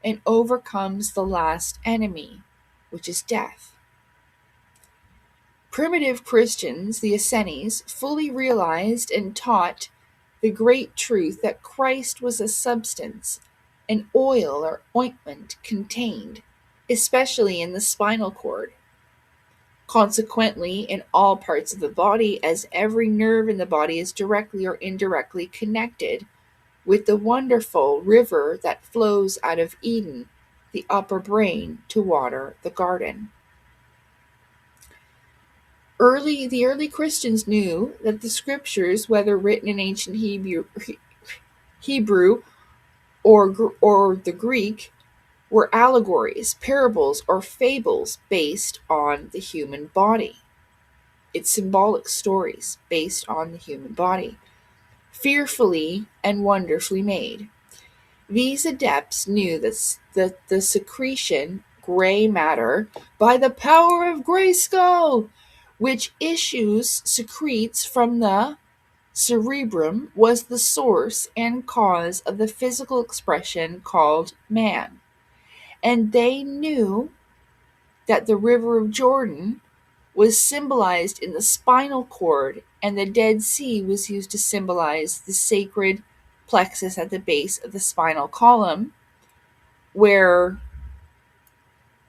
[SPEAKER 1] and overcomes the last enemy, which is death. Primitive Christians, the Essenes, fully realized and taught the great truth that Christ was a substance, an oil or ointment contained, especially in the spinal cord. Consequently, in all parts of the body, as every nerve in the body is directly or indirectly connected with the wonderful river that flows out of Eden, the upper brain, to water the garden. The early Christians knew that the scriptures, whether written in ancient Hebrew or the Greek, were allegories, parables, or fables based on the human body. It's symbolic stories based on the human body, fearfully and wonderfully made. These adepts knew that the secretion, gray matter, by the power of Grayskull, which secretes from the cerebrum, was the source and cause of the physical expression called man. And they knew that the river of Jordan was symbolized in the spinal cord, and the Dead Sea was used to symbolize the sacred plexus at the base of the spinal column, where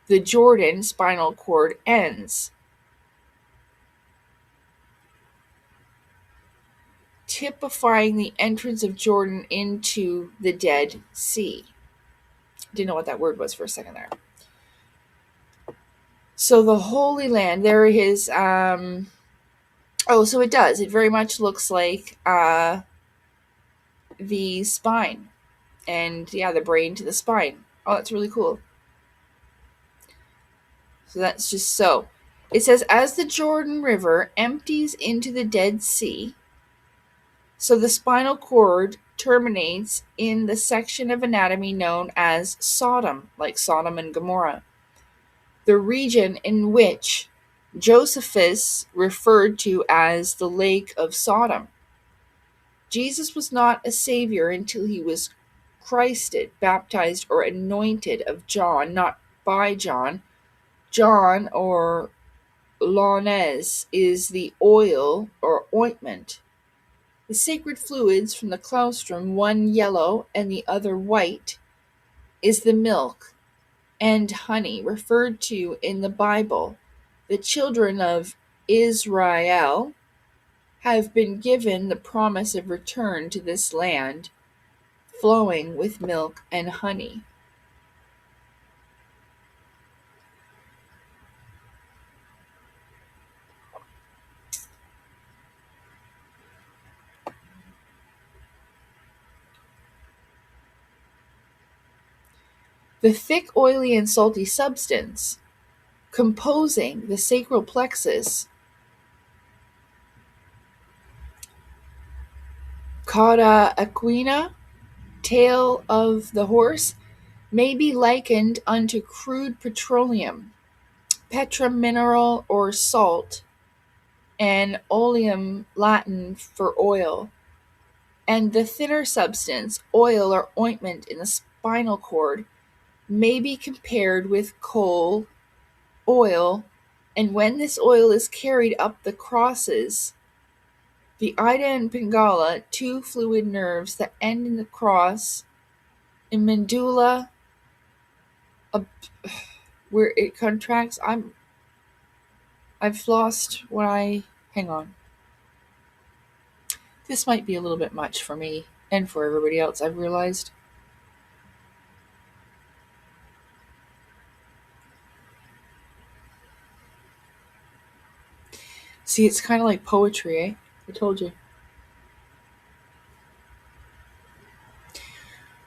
[SPEAKER 1] the Jordan spinal cord ends, typifying the entrance of Jordan into the Dead Sea. Didn't know what that word was for a second there. So the Holy Land, there is, so it does. It very much looks like the spine. And the brain to the spine. Oh, that's really cool. So that's just so. It says, as the Jordan River empties into the Dead Sea, so the spinal cord terminates in the section of anatomy known as Sodom, like Sodom and Gomorrah, the region in which Josephus referred to as the Lake of Sodom. Jesus was not a savior until he was Christed, baptized, or anointed of John, not by John. John, or Launez, is the oil or ointment. The sacred fluids from the claustrum, one yellow and the other white, is the milk and honey referred to in the Bible. The children of Israel have been given the promise of return to this land flowing with milk and honey. The thick, oily, and salty substance composing the sacral plexus, cauda equina, tail of the horse, may be likened unto crude petroleum, petrum mineral or salt, and oleum Latin for oil. And the thinner substance, oil or ointment in the spinal cord, may be compared with coal, oil, and when this oil is carried up the crosses, the Ida and Pingala, two fluid nerves that end in the cross, in medulla, where it contracts. I've lost what I. Hang on. This might be a little bit much for me and for everybody else, I've realized. See, it's kind of like poetry, eh? I told you.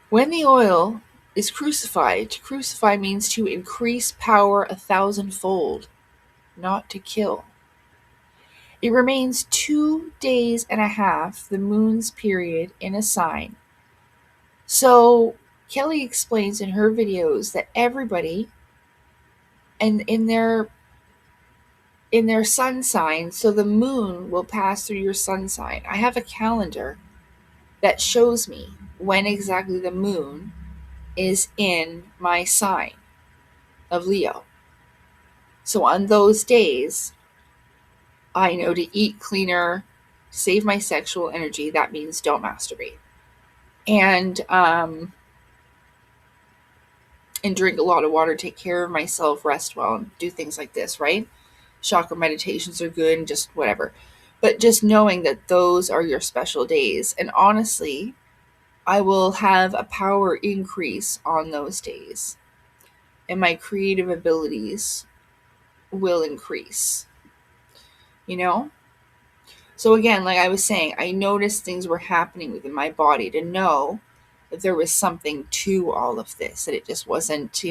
[SPEAKER 1] When the oil is crucified, to crucify means to increase power 1,000-fold, not to kill. It remains 2 days and a half, the moon's period, in a sign. So Kelly explains in her videos that everybody, and in their sun sign, so the moon will pass through your sun sign. I have a calendar that shows me when exactly the moon is in my sign of Leo. So on those days, I know to eat cleaner, save my sexual energy. That means don't masturbate. And drink a lot of water, take care of myself, rest well, and do things like this, right? Chakra meditations are good and just whatever. But just knowing that those are your special days. And honestly, I will have a power increase on those days. And my creative abilities will increase. You know? So again, like I was saying, I noticed things were happening within my body to know that there was something to all of this. That it just wasn't,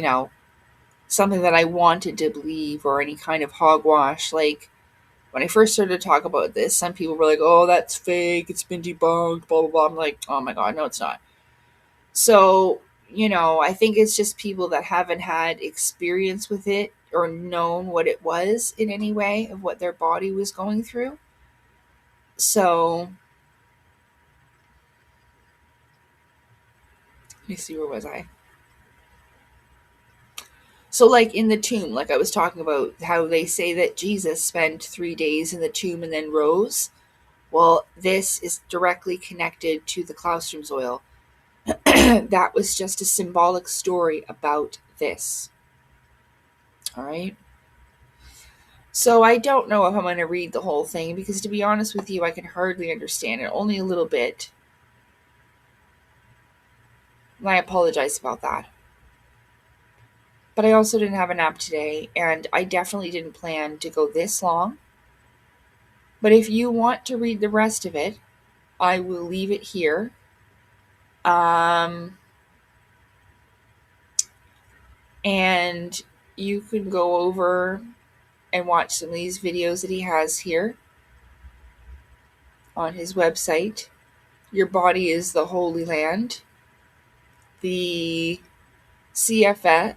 [SPEAKER 1] something that I wanted to believe or any kind of hogwash. Like when I first started to talk about this, some people were like, oh, that's fake. It's been debunked, blah, blah, blah. I'm like, oh my God, no, it's not. So, I think it's just people that haven't had experience with it or known what it was in any way of what their body was going through. So, let me see, where was I? So, like in the tomb, like I was talking about how they say that Jesus spent 3 days in the tomb and then rose. Well, this is directly connected to the Claustrum's oil. That was just a symbolic story about this. All right. So I don't know if I'm going to read the whole thing because, to be honest with you, I can hardly understand it, only a little bit. And I apologize about that. But I also didn't have a nap today, and I definitely didn't plan to go this long. But if you want to read the rest of it, I will leave it here. And you can go over and watch some of these videos that he has here on his website. Your Body is the Holy Land. The CSF.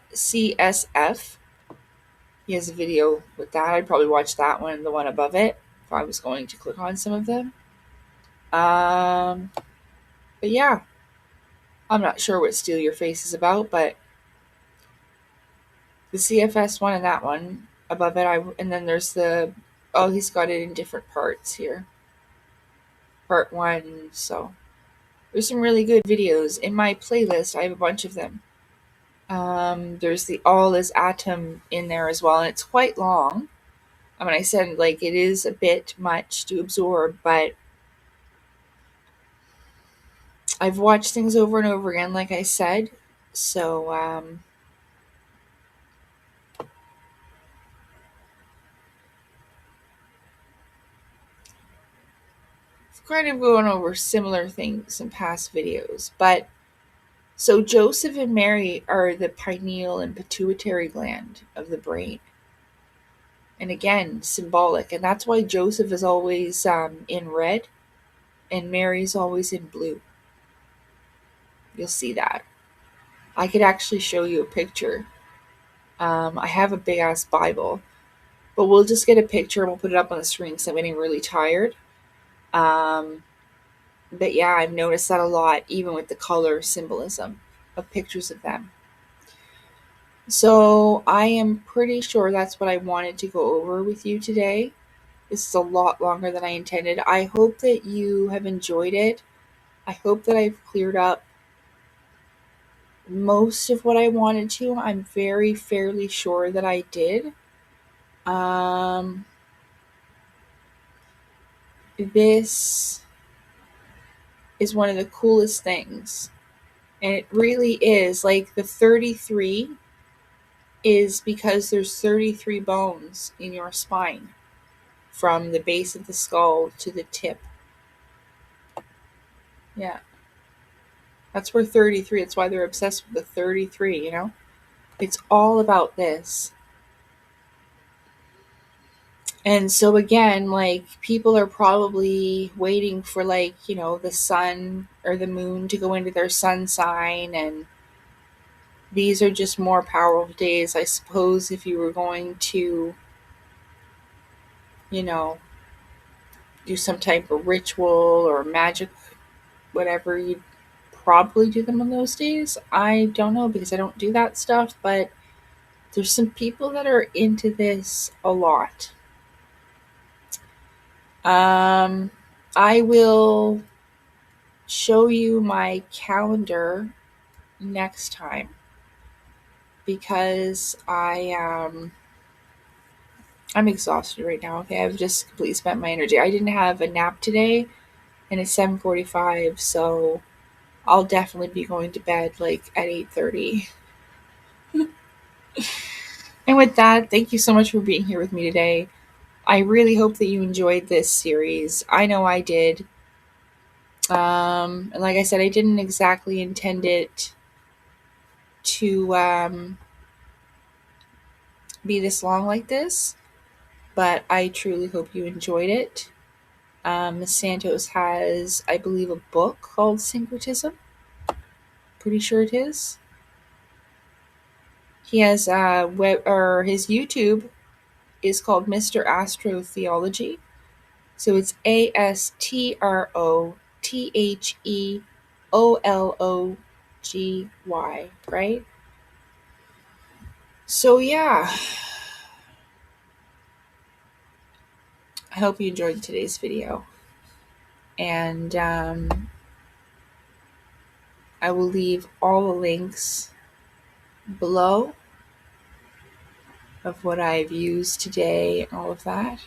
[SPEAKER 1] He has a video with that. I'd probably watch that one and the one above it if I was going to click on some of them. But yeah, I'm not sure what Steal Your Face is about, but the CFS one and that one above it, and then there's he's got it in different parts here. Part 1, so there's some really good videos. In my playlist, I have a bunch of them. There's the All is Atom in there as well, and it's quite long. I mean, I said, like, it is a bit much to absorb, but I've watched things over and over again, like I said, so, kind of going over similar things in past videos, but so Joseph and Mary are the pineal and pituitary gland of the brain. And again, symbolic. And that's why Joseph is always in red and Mary's always in blue. You'll see that. I could actually show you a picture. I have a big ass Bible, but we'll just get a picture and we'll put it up on the screen because I'm getting really tired. But yeah, I've noticed that a lot, even with the color symbolism of pictures of them. So I am pretty sure that's what I wanted to go over with you today. This is a lot longer than I intended. I hope that you have enjoyed it. I hope that I've cleared up most of what I wanted to. I'm fairly sure that I did. This is one of the coolest things. And it really is. Like, the 33 is because there's 33 bones in your spine from the base of the skull to the tip. Yeah. That's where 33, that's why they're obsessed with the 33, you know? It's all about this. And so again, like, people are probably waiting for, like, you know, the sun or the moon to go into their sun sign, and these are just more powerful days. I suppose if you were going to, you know, do some type of ritual or magic, whatever, you'd probably do them on those days. I don't know, because I don't do that stuff, but there's some people that are into this a lot. I will show you my calendar next time, because I'm exhausted right now. Okay, I've just completely spent my energy. I didn't have a nap today, and it's 7:45, so I'll definitely be going to bed like at 8:30. And with that, thank you so much for being here with me today. I really hope that you enjoyed this series. I know I did. And like I said, I didn't exactly intend it to be this long like this, but I truly hope you enjoyed it. Santos has, I believe, a book called Syncretism. Pretty sure it is. He has his YouTube is called Mr. AstroTheology. So it's AstroTheology, right? So yeah, I hope you enjoyed today's video, and I will leave all the links below of what I've used today and all of that.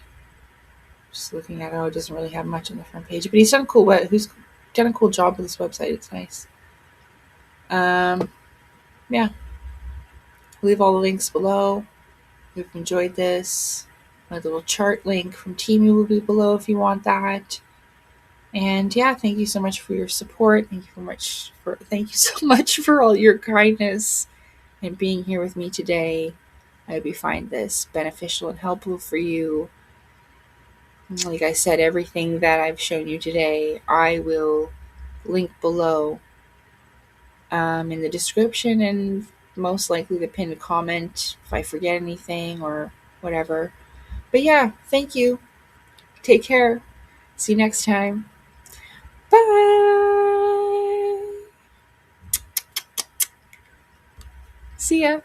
[SPEAKER 1] Just looking at it, it doesn't really have much on the front page, but he's done a cool job with this website. It's nice. Yeah, leave all the links below. If you've enjoyed this, my little chart link from Timu will be below if you want that. And yeah, thank you so much for your support. Thank you so much for all your kindness and being here with me today. I hope you find this beneficial and helpful for you. Like I said, everything that I've shown you today, I will link below in the description, and most likely the pinned comment if I forget anything or whatever. But yeah, thank you. Take care. See you next time. Bye. See ya.